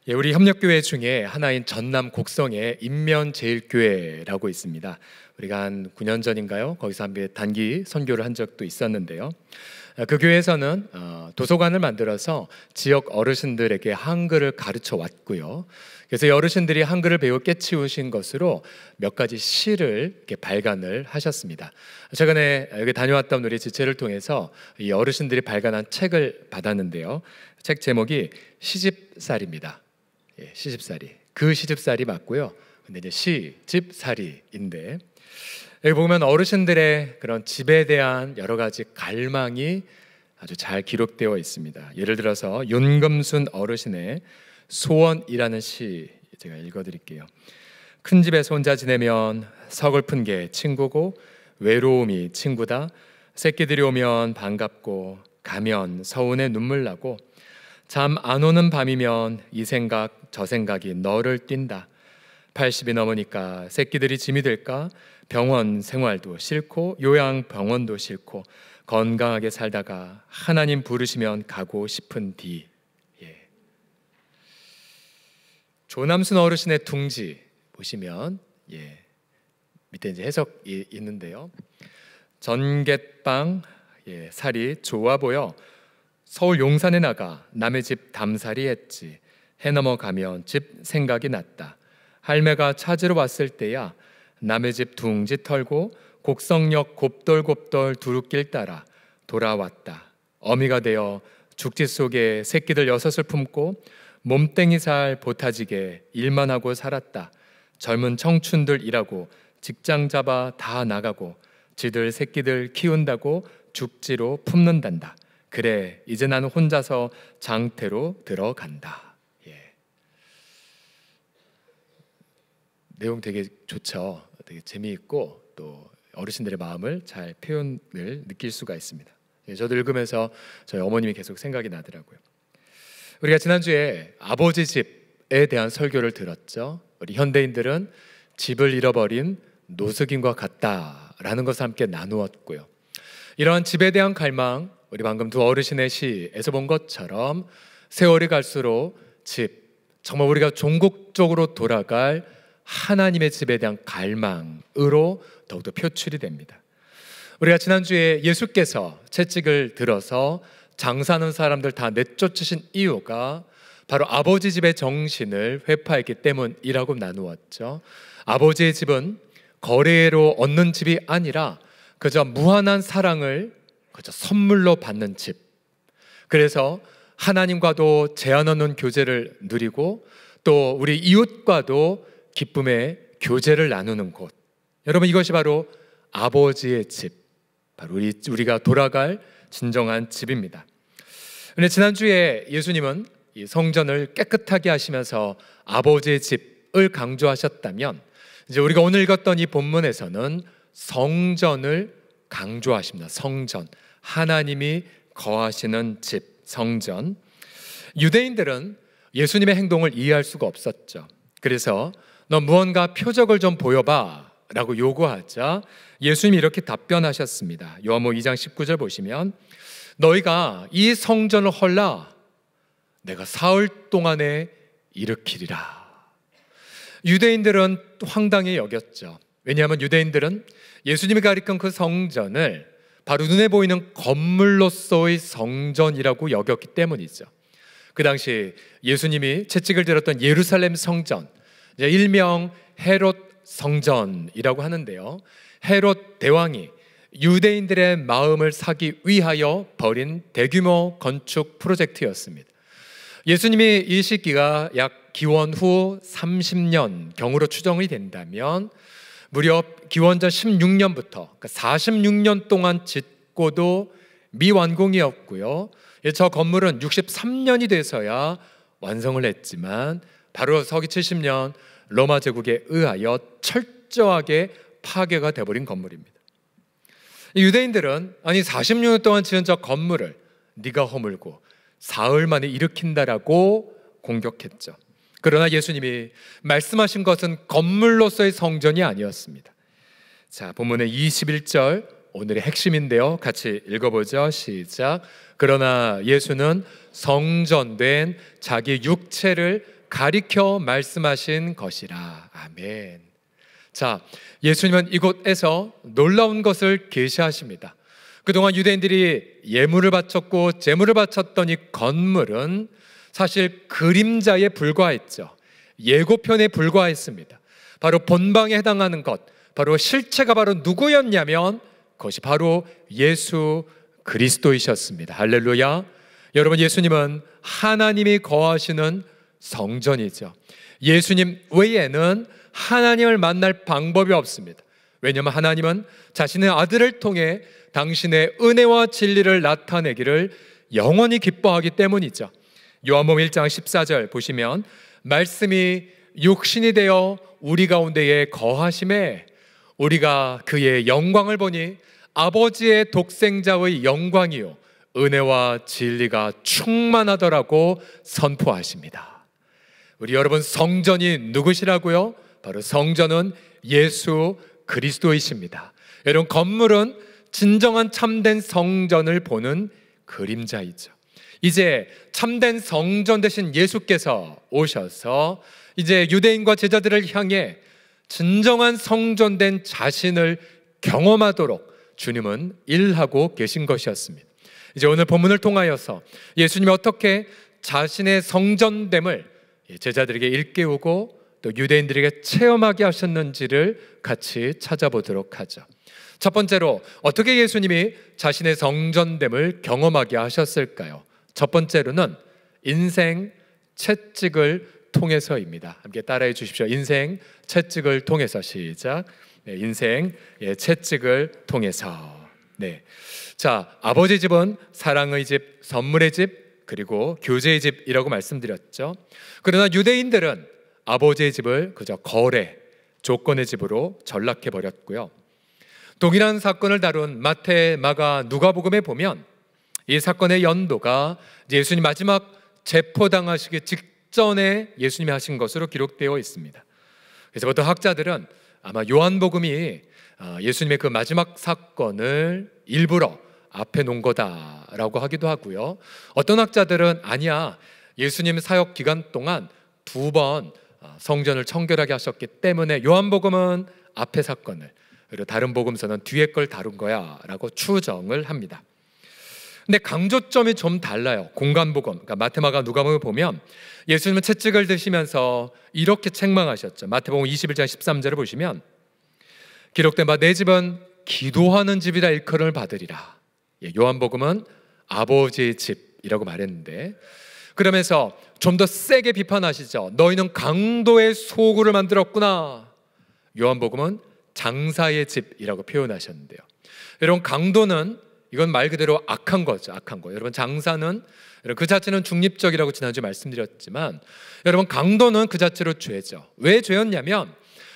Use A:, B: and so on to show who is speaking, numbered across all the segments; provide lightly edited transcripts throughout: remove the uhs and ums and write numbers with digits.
A: 예, 우리 협력교회 중에 하나인 전남 곡성에 인면제일교회라고 있습니다. 우리가 한 9년 전인가요? 거기서 한 단기 선교를 한 적도 있었는데요. 그 교회에서는 도서관을 만들어서 지역 어르신들에게 한글을 가르쳐 왔고요. 그래서 이 어르신들이 한글을 배워 깨치우신 것으로 몇 가지 시를 이렇게 발간을 하셨습니다. 최근에 여기 다녀왔던 우리 지체를 통해서 이 어르신들이 발간한 책을 받았는데요. 책 제목이 시집살이입니다. 예, 시집살이. 그 시집살이 맞고요. 근데 이제 시집살이인데 여기 보면 어르신들의 그런 집에 대한 여러 가지 갈망이 아주 잘 기록되어 있습니다. 예를 들어서 윤금순 어르신의 소원이라는 시 제가 읽어드릴게요. 큰 집에서 혼자 지내면 서글픈 게 친구고 외로움이 친구다. 새끼들이 오면 반갑고 가면 서운해 눈물 나고 잠 안 오는 밤이면 이 생각 저 생각이 너를 뛴다. 80이 넘으니까 새끼들이 짐이 될까? 병원 생활도 싫고 요양병원도 싫고 건강하게 살다가 하나님 부르시면 가고 싶은 뒤. 예. 조남순 어르신의 둥지 보시면 밑에 이제 해석이 있는데요. 전갯방 살이 좋아 보여 서울 용산에 나가 남의 집 담살이 했지. 해 넘어가면 집 생각이 났다. 할매가 찾으러 왔을 때야 남의 집 둥지 털고 곡성역 곱돌곱돌 두루길 따라 돌아왔다. 어미가 되어 죽지 속에 새끼들 6을 품고 몸땡이 살 보타지게 일만 하고 살았다. 젊은 청춘들 일하고 직장 잡아 다 나가고 지들 새끼들 키운다고 죽지로 품는단다. 그래 이제 나는 혼자서 장태로 들어간다. 내용 되게 좋죠. 되게 재미있고 또 어르신들의 마음을 잘 표현을 느낄 수가 있습니다. 저도 읽으면서 저희 어머님이 계속 생각이 나더라고요. 우리가 지난주에 아버지 집에 대한 설교를 들었죠. 우리 현대인들은 집을 잃어버린 노숙인과 같다라는 것을 함께 나누었고요. 이러한 집에 대한 갈망, 우리 방금 두 어르신의 시에서 본 것처럼 세월이 갈수록 집, 정말 우리가 종국적으로 돌아갈 하나님의 집에 대한 갈망으로 더욱더 표출이 됩니다. 우리가 지난주에 예수께서 채찍을 들어서 장사하는 사람들 다 내쫓으신 이유가 바로 아버지 집의 정신을 회파했기 때문이라고 나누었죠. 아버지의 집은 거래로 얻는 집이 아니라 그저 무한한 사랑을 그저 선물로 받는 집. 그래서 하나님과도 제한 없는 교제를 누리고 또 우리 이웃과도 기쁨의 교제를 나누는 곳. 여러분 이것이 바로 아버지의 집, 바로 우리가 돌아갈 진정한 집입니다. 그런데 지난주에 예수님은 이 성전을 깨끗하게 하시면서 아버지의 집을 강조하셨다면 이제 우리가 오늘 읽었던 이 본문에서는 성전을 강조하십니다. 성전, 하나님이 거하시는 집, 성전. 유대인들은 예수님의 행동을 이해할 수가 없었죠. 그래서 너 무언가 표적을 좀 보여봐 라고 요구하자 예수님이 이렇게 답변하셨습니다. 요한복음 2장 19절 보시면 너희가 이 성전을 헐라 내가 사흘 동안에 일으키리라. 유대인들은 황당히 여겼죠. 왜냐하면 유대인들은 예수님이 가리킨 그 성전을 바로 눈에 보이는 건물로서의 성전이라고 여겼기 때문이죠. 그 당시 예수님이 채찍을 들었던 예루살렘 성전, 일명 헤롯 성전이라고 하는데요. 헤롯 대왕이 유대인들의 마음을 사기 위하여 벌인 대규모 건축 프로젝트였습니다. 예수님이 이 시기가 약 기원 후 30년 경으로 추정이 된다면 무려 기원전 16년부터 그러니까 46년 동안 짓고도 미완공이었고요. 저 건물은 63년이 돼서야 완성을 했지만 바로 서기 70년 로마 제국에 의하여 철저하게 파괴가 되어버린 건물입니다. 유대인들은 아니 46년 동안 지은 저 건물을 네가 허물고 사흘 만에 일으킨다라고 공격했죠. 그러나 예수님이 말씀하신 것은 건물로서의 성전이 아니었습니다. 자, 본문의 21절 오늘의 핵심인데요. 같이 읽어보죠. 시작. 그러나 예수는 성전된 자기 육체를 가리켜 말씀하신 것이라. 아멘. 자, 예수님은 이곳에서 놀라운 것을 계시하십니다. 그동안 유대인들이 예물을 바쳤고 제물을 바쳤던 이 건물은 사실 그림자에 불과했죠. 예고편에 불과했습니다. 바로 본방에 해당하는 것, 바로 실체가 바로 누구였냐면 그것이 바로 예수 그리스도이셨습니다. 할렐루야. 여러분, 예수님은 하나님이 거하시는 성전이죠. 예수님 외에는 하나님을 만날 방법이 없습니다. 왜냐하면 하나님은 자신의 아들을 통해 당신의 은혜와 진리를 나타내기를 영원히 기뻐하기 때문이죠. 요한복음 1장 14절 보시면 말씀이 육신이 되어 우리 가운데에 거하심에 우리가 그의 영광을 보니 아버지의 독생자의 영광이요 은혜와 진리가 충만하더라고 선포하십니다. 우리 여러분, 성전이 누구시라고요? 바로 성전은 예수 그리스도이십니다. 여러분, 건물은 진정한 참된 성전을 보는 그림자이죠. 이제 참된 성전 되신 예수께서 오셔서 이제 유대인과 제자들을 향해 진정한 성전된 자신을 경험하도록 주님은 일하고 계신 것이었습니다. 이제 오늘 본문을 통하여서 예수님이 어떻게 자신의 성전됨을 제자들에게 일깨우고 또 유대인들에게 체험하게 하셨는지를 같이 찾아보도록 하죠. 첫 번째로 어떻게 예수님이 자신의 성전됨을 경험하게 하셨을까요? 첫 번째로는 인생 채찍을 통해서입니다. 함께 따라해 주십시오. 인생 채찍을 통해서. 시작. 인생 채찍을 통해서. 네. 자, 아버지 집은 사랑의 집, 선물의 집, 그리고 교제의 집이라고 말씀드렸죠. 그러나 유대인들은 아버지의 집을 그저 거래, 조건의 집으로 전락해 버렸고요. 동일한 사건을 다룬 마태, 마가, 누가복음에 보면 이 사건의 연도가 예수님 마지막 체포당하시기 직전에 예수님이 하신 것으로 기록되어 있습니다. 그래서 어떤 학자들은 아마 요한복음이 예수님의 그 마지막 사건을 일부러 앞에 놓은 거다라고 하기도 하고요. 어떤 학자들은 아니야, 예수님 사역 기간 동안 2번 성전을 청결하게 하셨기 때문에 요한복음은 앞에 사건을, 그리고 다른 복음서는 뒤에 걸 다룬 거야 라고 추정을 합니다. 근데 강조점이 좀 달라요. 공간복음, 그러니까 마태, 마가, 누가복음을 보면 예수님은 채찍을 드시면서 이렇게 책망하셨죠. 마태복음 21장 13절을 보시면 기록된 바 내 집은 기도하는 집이라 일컬음을 받으리라. 요한복음은 아버지의 집이라고 말했는데, 그러면서 좀 더 세게 비판하시죠. 너희는 강도의 소굴을 만들었구나. 요한복음은 장사의 집이라고 표현하셨는데요. 여러분, 강도는 이건 말 그대로 악한 거죠. 악한 거. 여러분, 장사는 그 자체는 중립적이라고 지난주에 말씀드렸지만, 여러분, 강도는 그 자체로 죄죠. 왜 죄였냐면,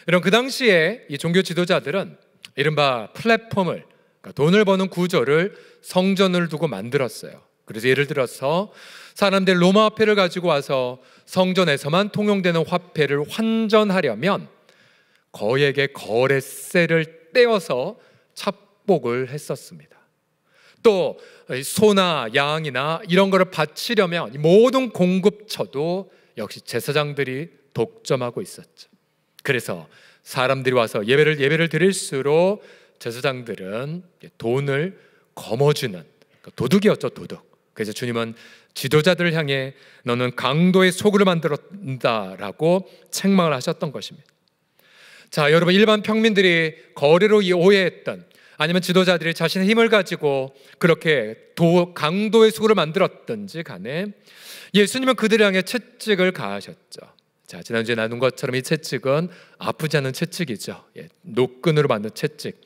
A: 여러분, 그 당시에 이 종교 지도자들은 이른바 플랫폼을, 그러니까 돈을 버는 구조를 성전을 두고 만들었어요. 그래서 예를 들어서 사람들 로마 화폐를 가지고 와서 성전에서만 통용되는 화폐를 환전하려면 거액의 거래세를 떼어서 착복을 했었습니다. 또 소나 양이나 이런 거를 바치려면 모든 공급처도 역시 제사장들이 독점하고 있었죠. 그래서 사람들이 와서 예배를 드릴수록 제사장들은 돈을 거머쥐는 도둑이었죠, 도둑. 그래서 주님은 지도자들을 향해 너는 강도의 소굴을 만들었다라고 책망을 하셨던 것입니다. 자, 여러분, 일반 평민들이 거래로 오해했던, 아니면 지도자들이 자신의 힘을 가지고 그렇게 강도의 소굴을 만들었든지 간에 예수님은 그들을 향해 채찍을 가하셨죠. 자, 지난주에 나눈 것처럼 이 채찍은 아프지 않은 채찍이죠. 노끈으로 만든 채찍.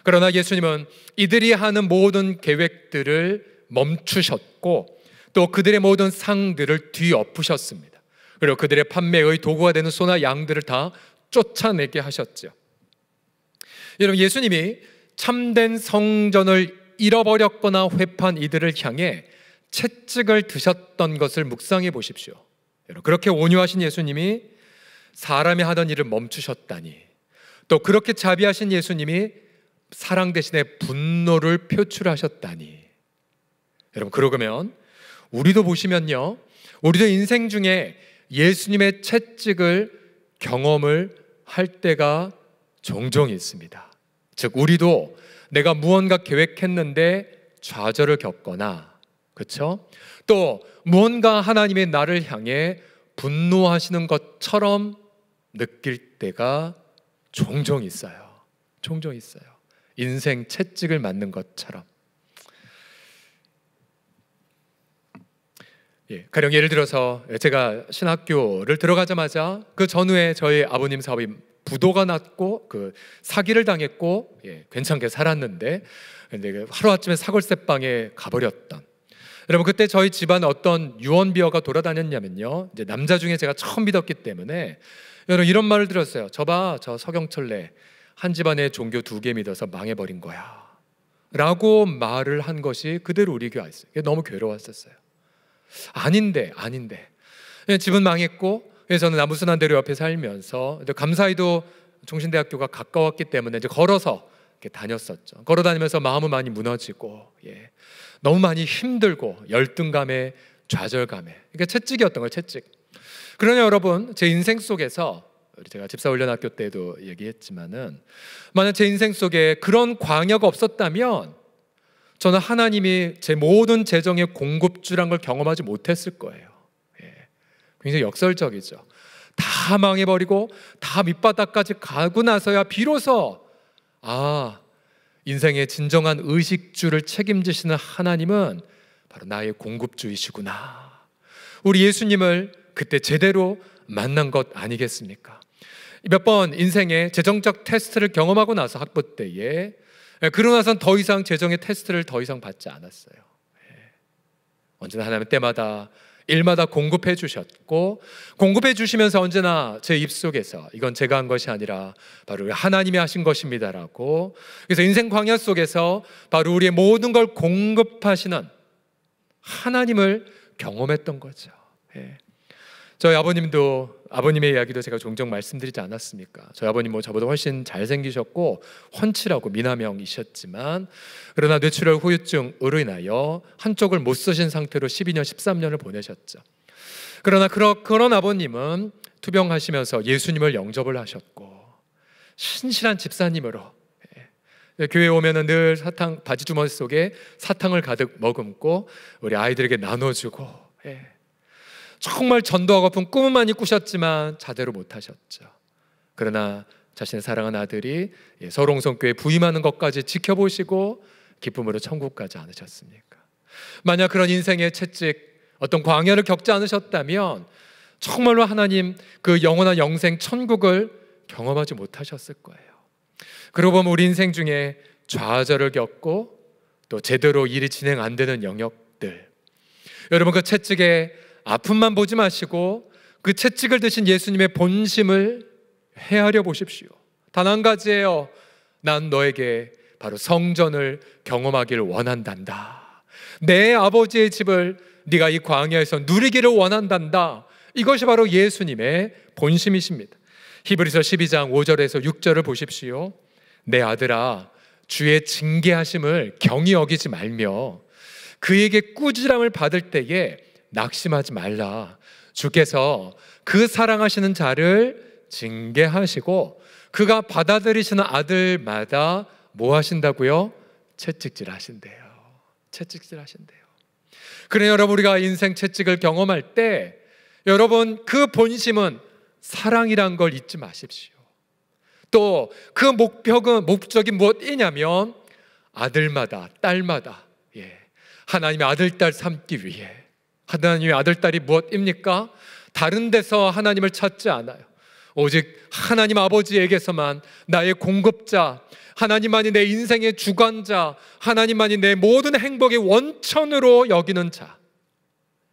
A: 그러나 예수님은 이들이 하는 모든 계획들을 멈추셨고 또 그들의 모든 상들을 뒤엎으셨습니다. 그리고 그들의 판매의 도구가 되는 소나 양들을 다 쫓아내게 하셨죠. 여러분, 예수님이 참된 성전을 잃어버렸거나 회판 이들을 향해 채찍을 드셨던 것을 묵상해 보십시오. 여러분, 그렇게 온유하신 예수님이 사람이 하던 일을 멈추셨다니, 또 그렇게 자비하신 예수님이 사랑 대신에 분노를 표출하셨다니. 여러분, 그러면 우리도 보시면요, 우리도 인생 중에 예수님의 채찍을 경험을 할 때가 종종 있습니다. 즉 우리도 내가 무언가 계획했는데 좌절을 겪거나, 그렇죠? 또 무언가 하나님의 나를 향해 분노하시는 것처럼 느낄 때가 종종 있어요. 종종 있어요. 인생 채찍을 맞는 것처럼. 가령 예를 들어서 제가 신학교를 들어가자마자 그 전후에 저희 아버님 사업이 부도가 났고 그 사기를 당했고 괜찮게 살았는데, 근데 하루아침에 사골세방에 가버렸던, 여러분 그때 저희 집안에 어떤 유언비어가 돌아다녔냐면요, 이제 남자 중에 제가 처음 믿었기 때문에 여러분 이런 말을 들었어요. 저봐, 저 서경철네 한 집안에 종교 2개 믿어서 망해버린 거야 라고 말을 한 것이 그대로 우리 교회에 있어요. 너무 괴로웠었어요. 아닌데 집은 망했고, 그래서 저는 남부순환대로 옆에 살면서 감사히도 종신대학교가 가까웠기 때문에 이제 걸어서 이렇게 다녔었죠. 걸어 다니면서 마음은 많이 무너지고, 너무 많이 힘들고 열등감에 좌절감에, 그러니까 채찍이었던 거예요. 채찍. 그러나 여러분, 제 인생 속에서 제가 집사훈련학교 때도 얘기했지만은, 만약 제 인생 속에 그런 광야가 없었다면 저는 하나님이 제 모든 재정의 공급주란 걸 경험하지 못했을 거예요. 굉장히 역설적이죠. 다 망해버리고 다 밑바닥까지 가고 나서야 비로소 인생의 진정한 의식주를 책임지시는 하나님은 바로 나의 공급주이시구나. 우리 예수님을 그때 제대로 만난 것 아니겠습니까? 몇 번 인생의 재정적 테스트를 경험하고 나서 학부 때에, 그러고 나서는 더 이상 재정의 테스트를 더 이상 받지 않았어요. 언제나 하나님은 때마다 일마다 공급해 주셨고, 공급해 주시면서 언제나 제 입속에서 이건 제가 한 것이 아니라 바로 하나님이 하신 것입니다라고, 그래서 인생 광야 속에서 바로 우리의 모든 걸 공급하시는 하나님을 경험했던 거죠. 저희 아버님의 이야기도 제가 종종 말씀드리지 않았습니까? 저희 아버님 저보다 훨씬 잘생기셨고 훤칠하고 미남형이셨지만, 그러나 뇌출혈 후유증으로 인하여 한쪽을 못 쓰신 상태로 12년 13년을 보내셨죠. 그러나 그런 아버님은 투병하시면서 예수님을 영접을 하셨고, 신실한 집사님으로 교회에 오면은 늘 사탕, 바지 주머니 속에 사탕을 가득 머금고 우리 아이들에게 나눠주고, 정말 전도하고픈 꿈은 많이 꾸셨지만 자대로 못하셨죠. 그러나 자신의 사랑하는 아들이 서롱성교회 부임하는 것까지 지켜보시고 기쁨으로 천국 가지 않으셨습니까? 만약 그런 인생의 채찍, 어떤 광야를 겪지 않으셨다면 정말로 하나님 그 영원한 영생 천국을 경험하지 못하셨을 거예요. 그러고 보면 우리 인생 중에 좌절을 겪고 또 제대로 일이 진행 안 되는 영역들, 여러분 그 채찍에 아픔만 보지 마시고 그 채찍을 드신 예수님의 본심을 헤아려 보십시오. 단 한 가지예요. 난 너에게 바로 성전을 경험하기를 원한단다. 내 아버지의 집을 네가 이 광야에서 누리기를 원한단다. 이것이 바로 예수님의 본심이십니다. 히브리서 12장 5절에서 6절을 보십시오. 내 아들아, 주의 징계하심을 경히 여기지 말며 그에게 꾸지람을 받을 때에 낙심하지 말라. 주께서 그 사랑하시는 자를 징계하시고 그가 받아들이시는 아들마다 뭐 하신다고요? 채찍질 하신대요. 채찍질 하신대요. 그래 여러분, 우리가 인생 채찍을 경험할 때 여러분 그 본심은 사랑이란 걸 잊지 마십시오. 또 그 목적이 무엇이냐면 아들마다 딸마다 하나님의 아들, 딸 삼기 위해. 하나님의 아들, 딸이 무엇입니까? 다른 데서 하나님을 찾지 않아요. 오직 하나님 아버지에게서만 나의 공급자, 하나님만이 내 인생의 주관자, 하나님만이 내 모든 행복의 원천으로 여기는 자.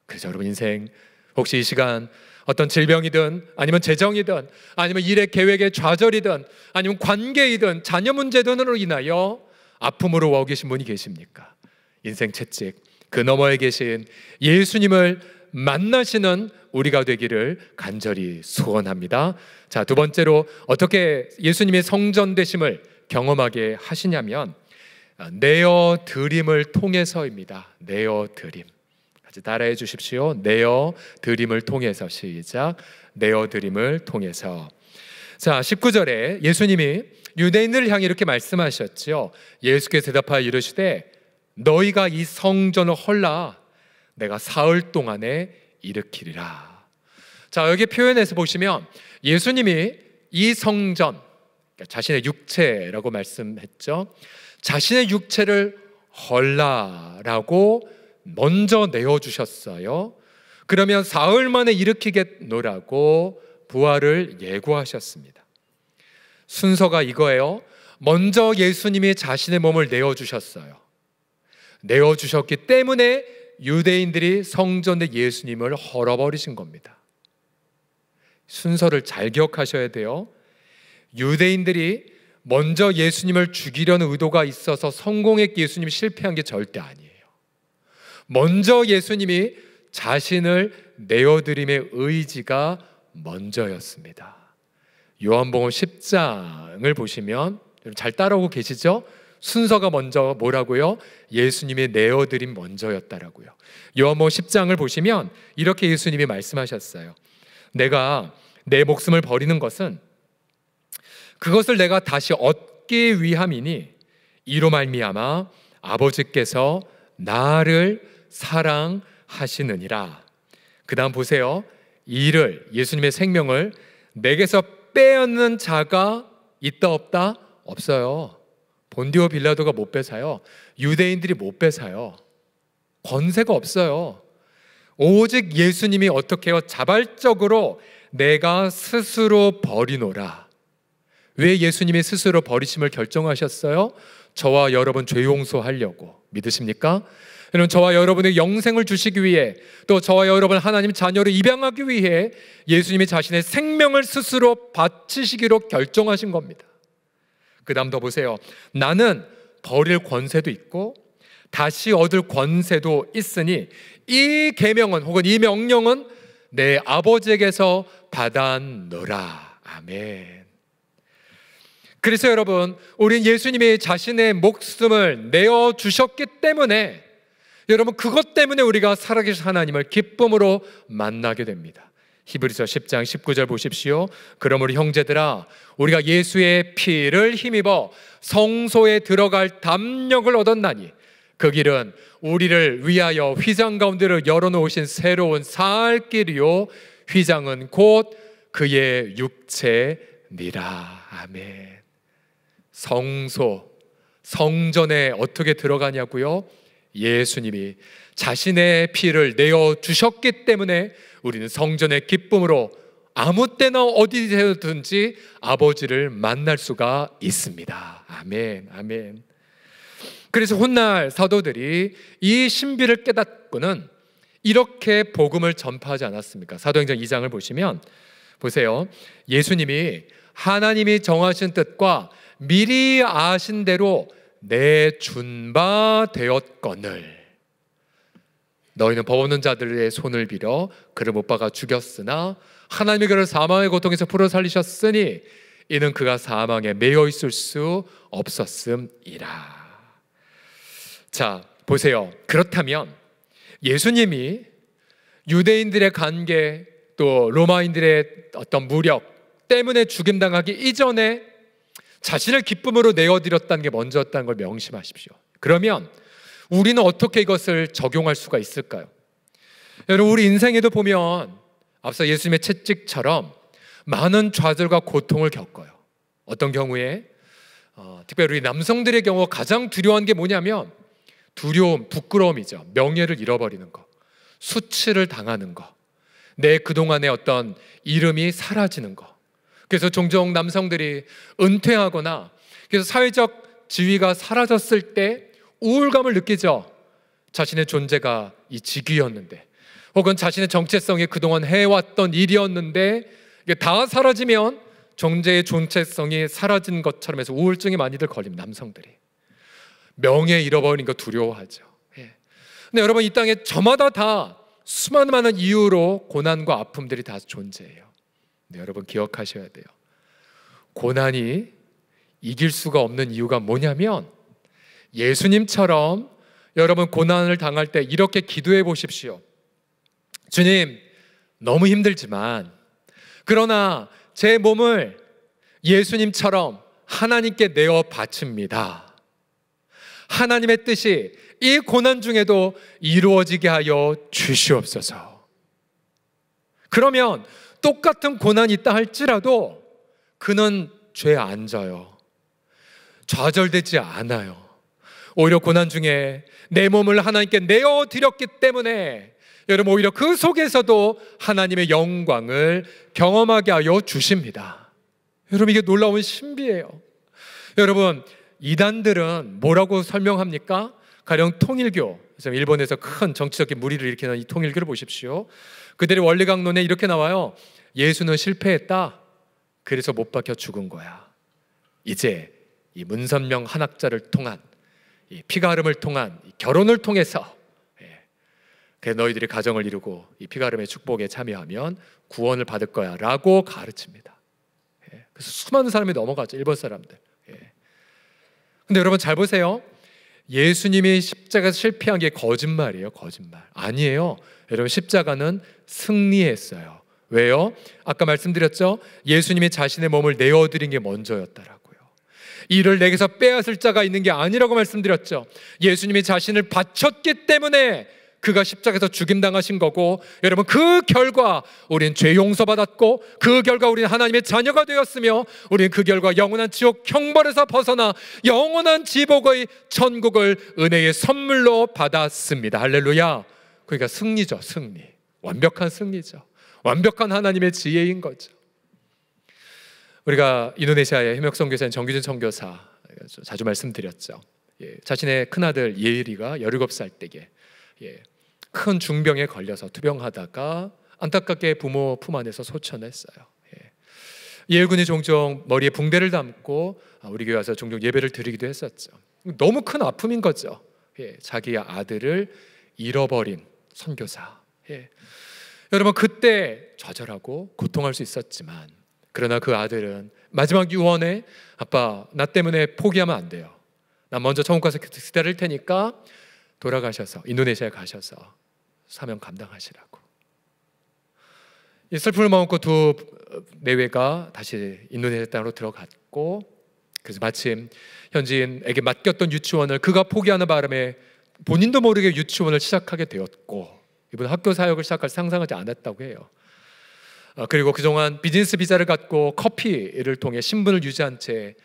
A: 그래서 여러분 인생 혹시 이 시간 어떤 질병이든 아니면 재정이든 아니면 일의 계획의 좌절이든 아니면 관계이든 자녀 문제등으로 인하여 아픔으로 와 계신 분이 계십니까? 인생 채찍 그 너머에 계신 예수님을 만나시는 우리가 되기를 간절히 소원합니다. 자, 두 번째로 어떻게 예수님의 성전 되심을 경험하게 하시냐면 내어 드림을 통해서입니다. 내어 드림. 같이 따라해 주십시오. 내어 드림을 통해서. 시작. 내어 드림을 통해서. 자, 19절에 예수님이 유대인들을 향해 이렇게 말씀하셨죠. 예수께서 대답하여 이르시되 너희가 이 성전을 헐라 내가 사흘 동안에 일으키리라. 자, 여기 표현에서 보시면 예수님이 이 성전, 그러니까 자신의 육체라고 말씀했죠. 자신의 육체를 헐라라고 먼저 내어주셨어요. 그러면 사흘 만에 일으키겠노라고 부활을 예고하셨습니다. 순서가 이거예요. 먼저 예수님이 자신의 몸을 내어주셨어요. 내어주셨기 때문에 유대인들이 성전에 예수님을 헐어버리신 겁니다. 순서를 잘 기억하셔야 돼요. 유대인들이 먼저 예수님을 죽이려는 의도가 있어서 성공했기에 예수님이 실패한 게 절대 아니에요. 먼저 예수님이 자신을 내어드림의 의지가 먼저였습니다. 요한복음 10장을 보시면 잘 따라오고 계시죠? 순서가 먼저 뭐라고요? 예수님의 내어드림 먼저였다라고요. 요한복음 10장을 보시면 이렇게 예수님이 말씀하셨어요. 내가 내 목숨을 버리는 것은 그것을 내가 다시 얻기 위함이니 이로 말미암아 아버지께서 나를 사랑하시느니라. 그 다음 보세요. 이를, 예수님의 생명을 내게서 빼앗는 자가 있다 없다? 없어요. 본디오 빌라도가 못 뺏어요. 유대인들이 못 뺏어요. 권세가 없어요. 오직 예수님이 어떻게 해요? 자발적으로 내가 스스로 버리노라. 왜 예수님이 스스로 버리심을 결정하셨어요? 저와 여러분 죄 용서하려고. 믿으십니까? 여러분, 저와 여러분에게 영생을 주시기 위해, 또 저와 여러분 하나님 자녀를 입양하기 위해 예수님이 자신의 생명을 스스로 바치시기로 결정하신 겁니다. 그 다음 더 보세요. 나는 버릴 권세도 있고 다시 얻을 권세도 있으니 이 계명은, 혹은 이 명령은 내 아버지에게서 받았노라. 아멘. 그래서 여러분, 우린 예수님이 자신의 목숨을 내어주셨기 때문에, 여러분, 그것 때문에 우리가 살아계신 하나님을 기쁨으로 만나게 됩니다. 히브리서 10장 19절 보십시오. 그러므로 형제들아, 우리가 예수의 피를 힘입어 성소에 들어갈 담력을 얻었나니 그 길은 우리를 위하여 휘장 가운데로 열어놓으신 새로운 살 길이요 휘장은 곧 그의 육체니라. 아멘. 성소, 성전에 어떻게 들어가냐고요? 예수님이 자신의 피를 내어주셨기 때문에 우리는 성전의 기쁨으로 아무 때나 어디서든지 아버지를 만날 수가 있습니다. 아멘, 아멘. 그래서 훗날 사도들이 이 신비를 깨닫고는 이렇게 복음을 전파하지 않았습니까? 사도행전 2장을 보시면 보세요. 예수님이 하나님이 정하신 뜻과 미리 아신 대로 내준 바 되었거늘 너희는 법 없는 자들의 손을 빌어 그를 못 박아 죽였으나 하나님이 그를 사망의 고통에서 풀어 살리셨으니 이는 그가 사망에 매여 있을 수 없었음이라. 자, 보세요. 그렇다면 예수님이 유대인들의 관계, 또 로마인들의 어떤 무력 때문에 죽임당하기 이전에 자신을 기쁨으로 내어드렸다는 게 먼저였다는 걸 명심하십시오. 그러면 우리는 어떻게 이것을 적용할 수가 있을까요? 여러분, 우리 인생에도 보면 앞서 예수님의 채찍처럼 많은 좌절과 고통을 겪어요. 어떤 경우에 특별히 우리 남성들의 경우 가장 두려워한 게 뭐냐면 두려움, 부끄러움이죠. 명예를 잃어버리는 거, 수치를 당하는 거, 내 그동안의 어떤 이름이 사라지는 거. 그래서 종종 남성들이 은퇴하거나 그래서 사회적 지위가 사라졌을 때 우울감을 느끼죠. 자신의 존재가 이 직위였는데, 혹은 자신의 정체성이 그동안 해왔던 일이었는데 이게 다 사라지면 존재의 정체성이 사라진 것처럼 해서 우울증이 많이들 걸립니다. 남성들이 명예 잃어버리는 거 두려워하죠. 근데 여러분, 이 땅에 저마다 다 수많은 이유로 고난과 아픔들이 다 존재해요. 네, 여러분 기억하셔야 돼요. 고난이 이길 수가 없는 이유가 뭐냐면 예수님처럼 여러분 고난을 당할 때 이렇게 기도해 보십시오. 주님, 너무 힘들지만 그러나 제 몸을 예수님처럼 하나님께 내어 바칩니다. 하나님의 뜻이 이 고난 중에도 이루어지게 하여 주시옵소서. 그러면 똑같은 고난이 있다 할지라도 그는 죄 안 져요. 좌절되지 않아요. 오히려 고난 중에 내 몸을 하나님께 내어드렸기 때문에 여러분 오히려 그 속에서도 하나님의 영광을 경험하게 하여 주십니다. 여러분 이게 놀라운 신비예요. 여러분 이단들은 뭐라고 설명합니까? 가령 통일교, 일본에서 큰 정치적인 무리를 일으키는 이 통일교를 보십시오. 그들의 원리 강론에 이렇게 나와요. 예수는 실패했다. 그래서 못 박혀 죽은 거야. 이제 이 문선명 한학자를 통한 이 피가 흐름을 통한 이 결혼을 통해서 너희들이 가정을 이루고 이 피가 흐름의 축복에 참여하면 구원을 받을 거야 라고 가르칩니다. 그래서 수많은 사람이 넘어갔죠. 일본 사람들. 근데 여러분 잘 보세요. 예수님이 십자가에서 실패한 게 거짓말이에요. 거짓말 아니에요. 여러분 십자가는 승리했어요. 왜요? 아까 말씀드렸죠. 예수님이 자신의 몸을 내어드린 게 먼저였다라고요. 이를 내게서 빼앗을 자가 있는 게 아니라고 말씀드렸죠. 예수님이 자신을 바쳤기 때문에 그가 십자가에서 죽임당하신 거고, 여러분 그 결과 우리는 죄 용서받았고, 그 결과 우리는 하나님의 자녀가 되었으며, 우리는 그 결과 영원한 지옥 형벌에서 벗어나 영원한 지복의 천국을 은혜의 선물로 받았습니다. 할렐루야. 그러니까 승리죠. 승리. 완벽한 승리죠. 완벽한 하나님의 지혜인 거죠. 우리가 인도네시아의 해mek 선교사인 정규진 선교사 자주 말씀드렸죠. 자신의 큰아들 예일이가 17살 때에 큰 중병에 걸려서 투병하다가 안타깝게 부모 품 안에서 소천했어요. 예일군이 종종 머리에 붕대를 담고 우리 교회 와서 종종 예배를 드리기도 했었죠. 너무 큰 아픔인 거죠. 자기 아들을 잃어버린 선교사. 여러분 그때 좌절하고 고통할 수 있었지만, 그러나 그 아들은 마지막 유언에 아빠 나 때문에 포기하면 안 돼요. 나 먼저 천국 가서 기다릴 테니까 돌아가셔서 인도네시아에 가셔서 사명 감당하시라고. 이 슬픔을 머금고 두 내외가 다시 인도네시아 땅으로 들어갔고, 그래서 마침 현지인에게 맡겼던 유치원을 그가 포기하는 바람에 본인도 모르게 유치원을 시작하게 되었고, 이분 학교 사역을 시작할 상상하지 않았다고 해요. 그리고 그동안 비즈니스 비자를 갖고 커피를 통해 신분을 유지한 채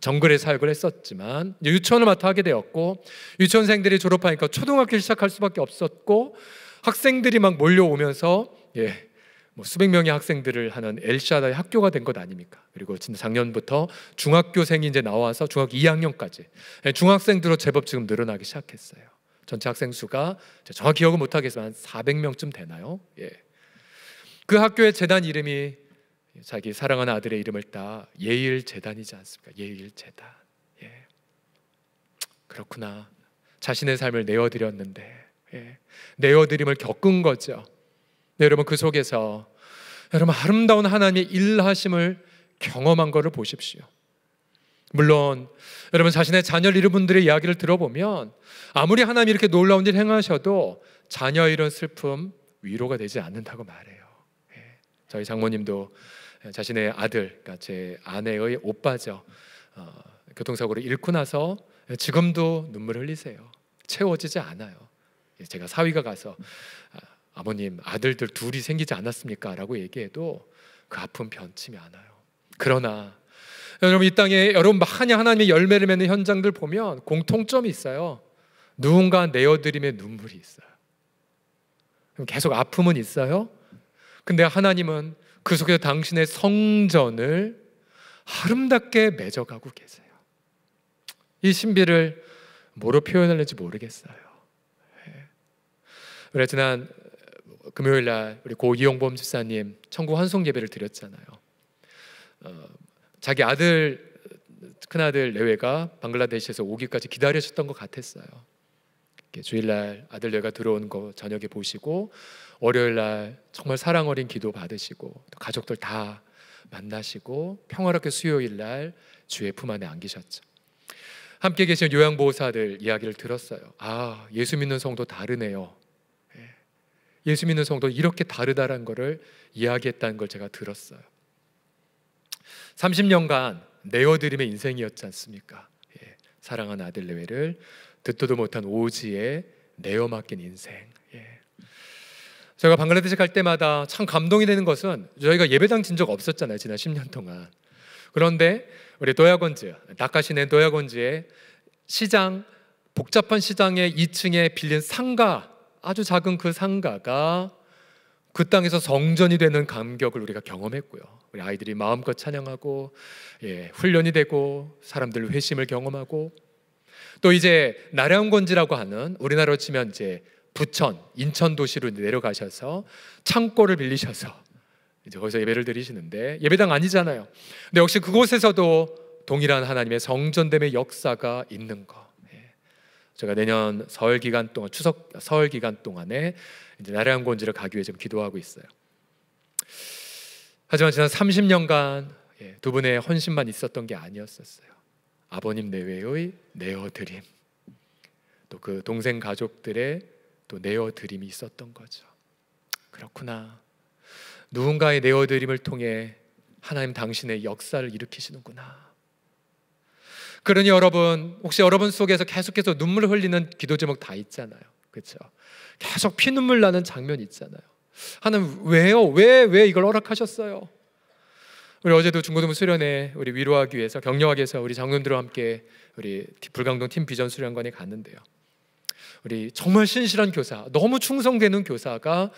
A: 정글의 사역을 했었지만 유치원을 맡아 하게 되었고, 유치원생들이 졸업하니까 초등학교를 시작할 수밖에 없었고, 학생들이 막 몰려오면서 수백 명의 학생들을 하는 엘샤다의 학교가 된 것 아닙니까? 그리고 진짜 작년부터 중학교생이 이제 나와서 중학교 2학년까지 중학생들로 제법 지금 늘어나기 시작했어요. 전체 학생 수가 정확히 기억은 못하겠지만 400명쯤 되나요? 그 학교의 재단 이름이 자기 사랑하는 아들의 이름을 따 예일 재단이지 않습니까? 예일 재단. 그렇구나. 자신의 삶을 내어드렸는데 내어드림을 겪은 거죠. 여러분 그 속에서 여러분 아름다운 하나님의 일하심을 경험한 것을 보십시오. 물론 여러분 자신의 자녀를 잃은 분들의 이야기를 들어보면 아무리 하나님이 이렇게 놀라운 일 행하셔도 자녀 잃은 슬픔 위로가 되지 않는다고 말해요. 저희 장모님도 자신의 아들, 그러니까 제 아내의 오빠죠, 교통사고를 잃고 나서 지금도 눈물을 흘리세요. 채워지지 않아요. 제가 사위가 가서 아버님 아들들 둘이 생기지 않았습니까? 라고 얘기해도 그 아픔 변치지 않아요. 그러나 여러분 이 땅에 여러분 많이 하나님의 열매를 맺는 현장들 보면 공통점이 있어요. 누군가 내어드림의 눈물이 있어요. 계속 아픔은 있어요. 근데 하나님은 그 속에서 당신의 성전을 아름답게 맺어가고 계세요. 이 신비를 뭐로 표현할지 모르겠어요. 우리 지난 금요일 날 우리 고 이용범 집사님 천국 환송 예배를 드렸잖아요. 자기 아들, 큰아들 내외가 방글라데시에서 오기까지 기다리셨던 것 같았어요. 주일날 아들 내외가 들어오는 거 저녁에 보시고 월요일날 정말 사랑 어린 기도 받으시고 또 가족들 다 만나시고 평화롭게 수요일날 주의 품 안에 안기셨죠. 함께 계신 요양보호사들 이야기를 들었어요. 아, 예수 믿는 성도 다르네요. 예수 믿는 성도 이렇게 다르다는 것을 이야기했다는 걸 제가 들었어요. 30년간 내어드림의 인생이었지 않습니까? 사랑하는 아들 내외를 듣도도 못한 오지에 내어 맡긴 인생. 제가 방글라데시 갈 때마다 참 감동이 되는 것은 저희가 예배당 진 적 없었잖아요, 지난 10년 동안. 그런데 우리 도야곤즈, 다카시네 도야곤즈의 시장, 복잡한 시장의 2층에 빌린 상가, 아주 작은 그 상가가 그 땅에서 성전이 되는 감격을 우리가 경험했고요. 우리 아이들이 마음껏 찬양하고 훈련이 되고 사람들 회심을 경험하고, 또 이제 나량곤지라고 하는, 우리나라로 치면 이제 부천, 인천 도시로 내려가셔서 창고를 빌리셔서 이제 거기서 예배를 드리시는데, 예배당 아니잖아요. 근데 역시 그곳에서도 동일한 하나님의 성전됨의 역사가 있는 거. 제가 내년 설 기간 동안, 추석 설 기간 동안에 이제 나량곤지를 가기 위해 좀 기도하고 있어요. 하지만 지난 30년간 두 분의 헌신만 있었던 게 아니었었어요. 아버님 내외의 내어드림, 또 그 동생 가족들의 또 내어드림이 있었던 거죠. 그렇구나, 누군가의 내어드림을 통해 하나님 당신의 역사를 일으키시는구나. 그러니 여러분, 혹시 여러분 속에서 계속해서 눈물을 흘리는 기도 제목 다 있잖아요, 그렇죠? 계속 피눈물 나는 장면 있잖아요. 하나님 왜요? 왜 이걸 허락하셨어요? 우리 어제도 중고등부 수련회 우리 위로하기 위해서, 격려하기 위해서 우리 장로님들과 함께 우리 불광동 팀 비전 수련관에 갔는데요, 우리 정말 신실한 교사, 너무 충성되는 교사가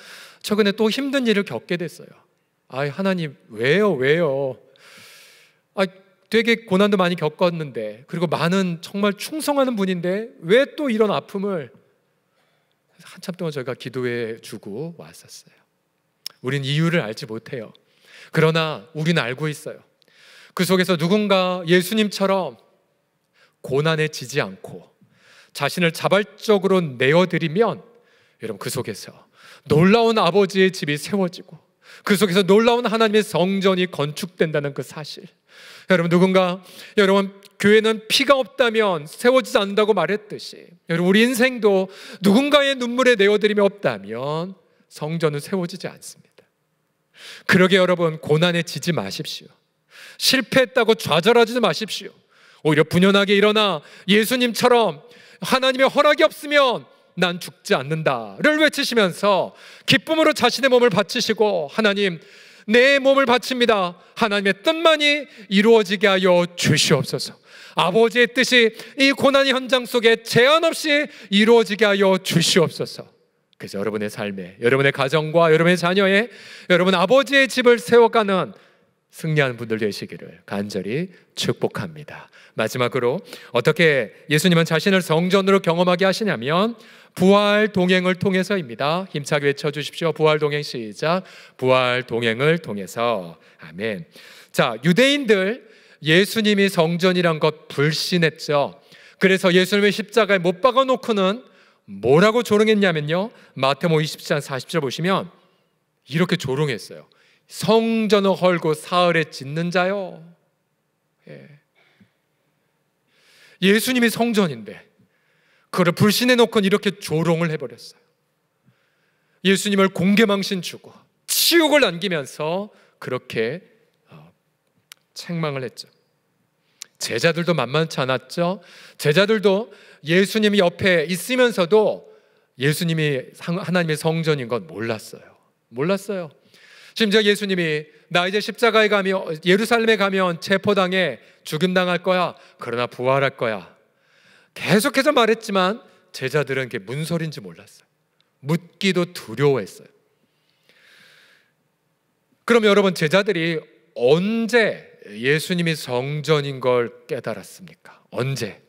A: 최근에 또 힘든 일을 겪게 됐어요. 아, 하나님 왜요? 되게 고난도 많이 겪었는데, 그리고 많은 정말 충성하는 분인데 왜 또 이런 아픔을? 한참 동안 저희가 기도해 주고 왔었어요. 우린 이유를 알지 못해요. 그러나 우리는 알고 있어요. 그 속에서 누군가 예수님처럼 고난에 지지 않고 자신을 자발적으로 내어드리면, 여러분 그 속에서 놀라운 아버지의 집이 세워지고 그 속에서 놀라운 하나님의 성전이 건축된다는 그 사실. 여러분, 누군가, 여러분 교회는 피가 없다면 세워지지 않는다고 말했듯이, 여러분 우리 인생도 누군가의 눈물에 내어드림이 없다면 성전은 세워지지 않습니다. 그러게 여러분, 고난에 지지 마십시오. 실패했다고 좌절하지 마십시오. 오히려 분연하게 일어나 예수님처럼 하나님의 허락이 없으면 난 죽지 않는다를 외치시면서 기쁨으로 자신의 몸을 바치시고, 하나님 내 몸을 바칩니다, 하나님의 뜻만이 이루어지게 하여 주시옵소서. 아버지의 뜻이 이 고난의 현장 속에 제한 없이 이루어지게 하여 주시옵소서. 그래서 여러분의 삶에, 여러분의 가정과 여러분의 자녀의, 여러분 아버지의 집을 세워가는 승리하는 분들 되시기를 간절히 축복합니다. 마지막으로 어떻게 예수님은 자신을 성전으로 경험하게 하시냐면 부활 동행을 통해서입니다. 힘차게 외쳐주십시오. 부활 동행 시작. 부활 동행을 통해서. 아멘. 자, 유대인들 예수님이 성전이란 것 불신했죠. 그래서 예수님을 십자가에 못 박아 놓고는 뭐라고 조롱했냐면요, 마태복음 27장 40절 보시면 이렇게 조롱했어요. 성전을 헐고 사흘에 짓는 자요. 예수님이 성전인데 그거를 불신해 놓고 이렇게 조롱을 해버렸어요. 예수님을 공개망신 주고 치욕을 남기면서 그렇게 책망을 했죠. 제자들도 만만치 않았죠. 제자들도 예수님이 옆에 있으면서도 예수님이 하나님의 성전인 건 몰랐어요. 심지어 예수님이 나 이제 십자가에 가면, 예루살렘에 가면 체포당해 죽임당할 거야, 그러나 부활할 거야, 계속해서 말했지만 제자들은 그게 무슨 소리인지 몰랐어요. 묻기도 두려워했어요. 그럼 여러분, 제자들이 언제 예수님이 성전인 걸 깨달았습니까? 언제?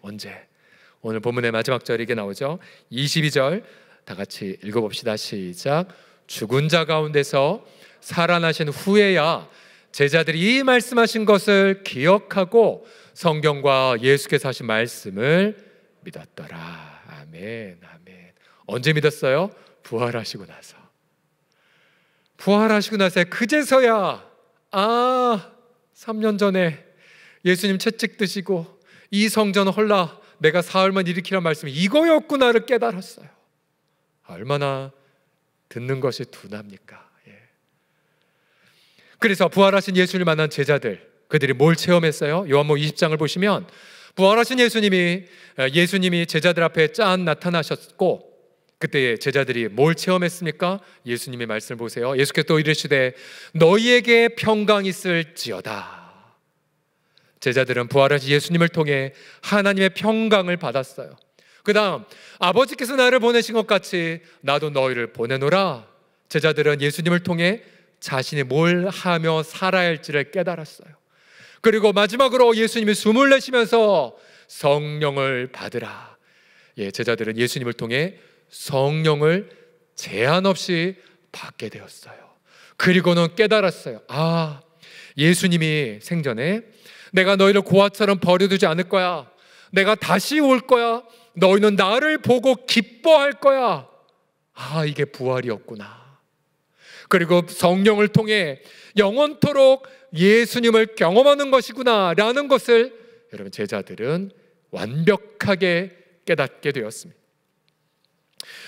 A: 오늘 본문의 마지막 절이 이게 나오죠. 22절 다 같이 읽어봅시다. 시작. 죽은 자 가운데서 살아나신 후에야 제자들이 이 말씀하신 것을 기억하고 성경과 예수께서 하신 말씀을 믿었더라. 아멘. 언제 믿었어요? 부활하시고 나서. 그제서야 3년 전에 예수님 채찍 드시고 이 성전 헐라 내가 사흘만 일으키란 말씀이 이거였구나를 깨달았어요. 얼마나 듣는 것이 둔합니까? 그래서 부활하신 예수를 만난 제자들, 그들이 뭘 체험했어요? 요한복음 20장을 보시면 부활하신 예수님이 제자들 앞에 짠 나타나셨고, 그때 제자들이 뭘 체험했습니까? 예수님의 말씀을 보세요. 예수께서 또 이르시되 너희에게 평강이 있을지어다. 제자들은 부활하신 예수님을 통해 하나님의 평강을 받았어요. 그 다음 아버지께서 나를 보내신 것 같이 나도 너희를 보내노라. 제자들은 예수님을 통해 자신이 뭘 하며 살아야 할지를 깨달았어요. 그리고 마지막으로 예수님이 숨을 내쉬면서 성령을 받으라. 제자들은 예수님을 통해 성령을 제한 없이 받게 되었어요. 그리고는 깨달았어요. 예수님이 생전에 내가 너희를 고아처럼 버려두지 않을 거야, 내가 다시 올 거야, 너희는 나를 보고 기뻐할 거야. 이게 부활이었구나. 그리고 성령을 통해 영원토록 예수님을 경험하는 것이구나 라는 것을 여러분 제자들은 완벽하게 깨닫게 되었습니다.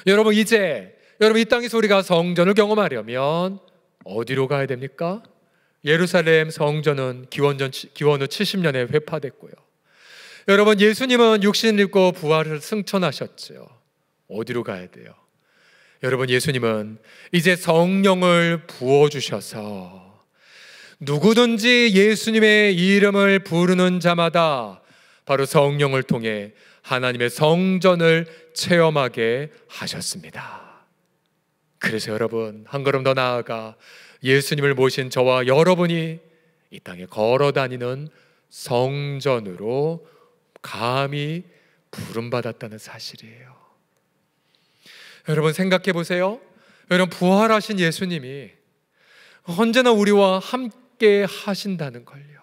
A: 여러분 이제 이 땅에서 우리가 성전을 경험하려면 어디로 가야 됩니까? 예루살렘 성전은 기원 후 70년에 회파됐고요. 여러분 예수님은 육신을 입고 부활을 승천하셨죠. 어디로 가야 돼요? 여러분 예수님은 이제 성령을 부어주셔서 누구든지 예수님의 이름을 부르는 자마다 바로 성령을 통해 하나님의 성전을 체험하게 하셨습니다. 그래서 여러분 한 걸음 더 나아가 예수님을 모신 저와 여러분이 이 땅에 걸어다니는 성전으로 감히 부름받았다는 사실이에요. 여러분 생각해 보세요. 여러분 부활하신 예수님이 언제나 우리와 함께 하신다는 걸요.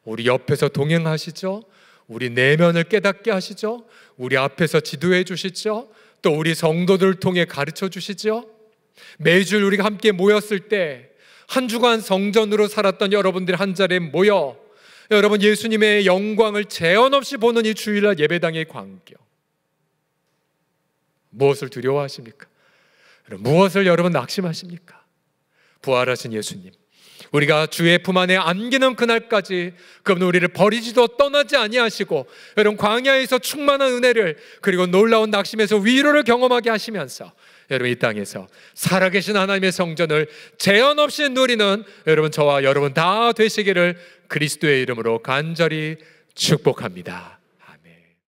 A: 우리 옆에서 동행하시죠. 우리 내면을 깨닫게 하시죠. 우리 앞에서 지도해 주시죠. 또 우리 성도들을 통해 가르쳐 주시죠. 매주 우리가 함께 모였을 때 한 주간 성전으로 살았던 여러분들이 한 자리에 모여 여러분 예수님의 영광을 제한 없이 보는 이 주일날 예배당의 광경, 무엇을 두려워하십니까? 무엇을 여러분 낙심하십니까? 부활하신 예수님, 우리가 주의 품 안에 안기는 그날까지 그분은 우리를 버리지도 떠나지 아니하시고 여러분 광야에서 충만한 은혜를 그리고 놀라운 낙심에서 위로를 경험하게 하시면서 여러분 이 땅에서 살아계신 하나님의 성전을 제한 없이 누리는 여러분 저와 여러분 다 되시기를 그리스도의 이름으로 간절히 축복합니다.